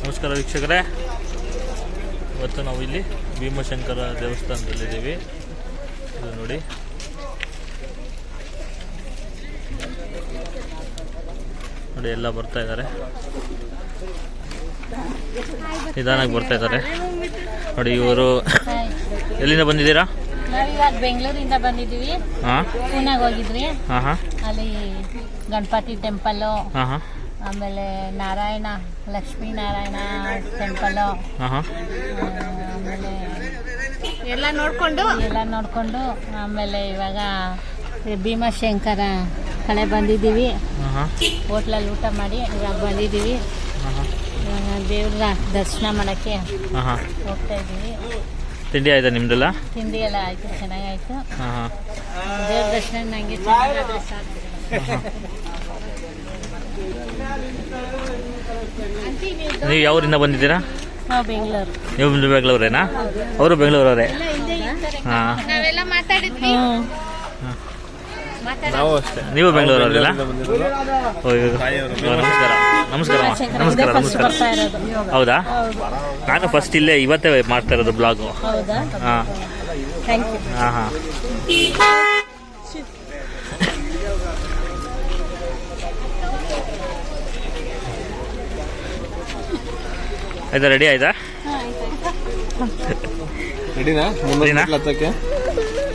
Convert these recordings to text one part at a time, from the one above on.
ನಮಸ್ಕಾರ ವೀಕ್ಷಕರೇ, ಇವತ್ತು ನಾವು ಇಲ್ಲಿ ಭೀಮಶಂಕರ ದೇವಸ್ಥಾನದಲ್ಲಿದ್ದೀವಿ. ಇದು ನೋಡಿ, ನೋಡಿ ಎಲ್ಲ ಬರ್ತಾ ಇದ್ದಾರೆ, ನಿಧಾನಕ್ಕೆ ಬರ್ತಾ ಇದ್ದಾರೆ. ನೋಡಿ ಇವರು ಎಲ್ಲಿಂದ ಬಂದಿದ್ದೀರಾ? ನಾವಿವಾಗ ಬೆಂಗಳೂರಿಂದ ಬಂದಿದ್ದೀವಿ. ಪೂನಾಗೆ ಹೋಗಿದ್ವಿ. ಅಲ್ಲಿ ಗಣಪತಿ ಟೆಂಪಲ್ಲು, ಆಮೇಲೆ ನಾರಾಯಣ ಲಕ್ಷ್ಮೀ ನಾರಾಯಣ ಟೆಂಪಲ್ಲು, ಆಮೇಲೆ ಎಲ್ಲ ನೋಡ್ಕೊಂಡು ಆಮೇಲೆ ಇವಾಗ ಭೀಮಶಂಕರ ಕಡೆ ಬಂದಿದ್ದೀವಿ. ಹೋಟ್ಲಲ್ಲಿ ಊಟ ಮಾಡಿ ಇವಾಗ ಬಂದಿದ್ದೀವಿ. ದೇವ್ರ ದರ್ಶನ ಮಾಡೋಕ್ಕೆ ಹೋಗ್ತಾ ಇದ್ದೀವಿ. ತಿಂಡಿ ಆಯ್ತಾ ನಿಮ್ದೆಲ್ಲ? ತಿಂಡಿ ಎಲ್ಲ ಆಯ್ತು, ಚೆನ್ನಾಗಾಯ್ತು. ದೇವ್ರ ದರ್ಶನ ನಂಗೆ ಚೆನ್ನಾಗಾದ್ರೆ ಸಾಕು. ನೀವು ಯಾವೂರಿಂದ ಬಂದಿದ್ದೀರಾ? ನಾವು ಬೆಂಗಳೂರು. ನೀವು ಬೆಂಗಳೂರೇನಾ? ಅವರು ಬೆಂಗಳೂರವರೇ? ಹಾಂ, ನಾವೆಲ್ಲ ಮಾತಾಡಿದ್ವಿ. ನಾವು ಅಷ್ಟೇ. ನೀವು ಬೆಂಗಳೂರವರಲ್ಲ? ನಮಸ್ಕಾರ. ನಮಸ್ಕಾರ ನಮಸ್ಕಾರ ನಮಸ್ಕಾರ. ಹೌದಾ? ನಾನು ಫಸ್ಟ್ ಇಲ್ಲೇ ಇವತ್ತೇ ಮಾಡ್ತಾ ಇರೋದು ಬ್ಲಾಗು. ಹಾಂ ಹಾಂ ಹಾಂ. ಆಯ್ತಾ? ರೆಡಿ ಆಯ್ತಾ? ರೆಡಿನಾ?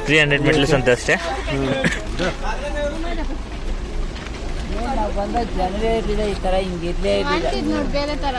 300 ಮೆಟ್ಲ್ಸ್ ಅಂತ ಅಷ್ಟೇ. ನಾವು ಬಂದ ಜನರೇ ಇರಲಿಲ್ಲ, ಈ ಥರ ಹಿಂಗಿರ್ಲೇ ಇರಲಿಲ್ಲ. ಬೇರೆ ಥರ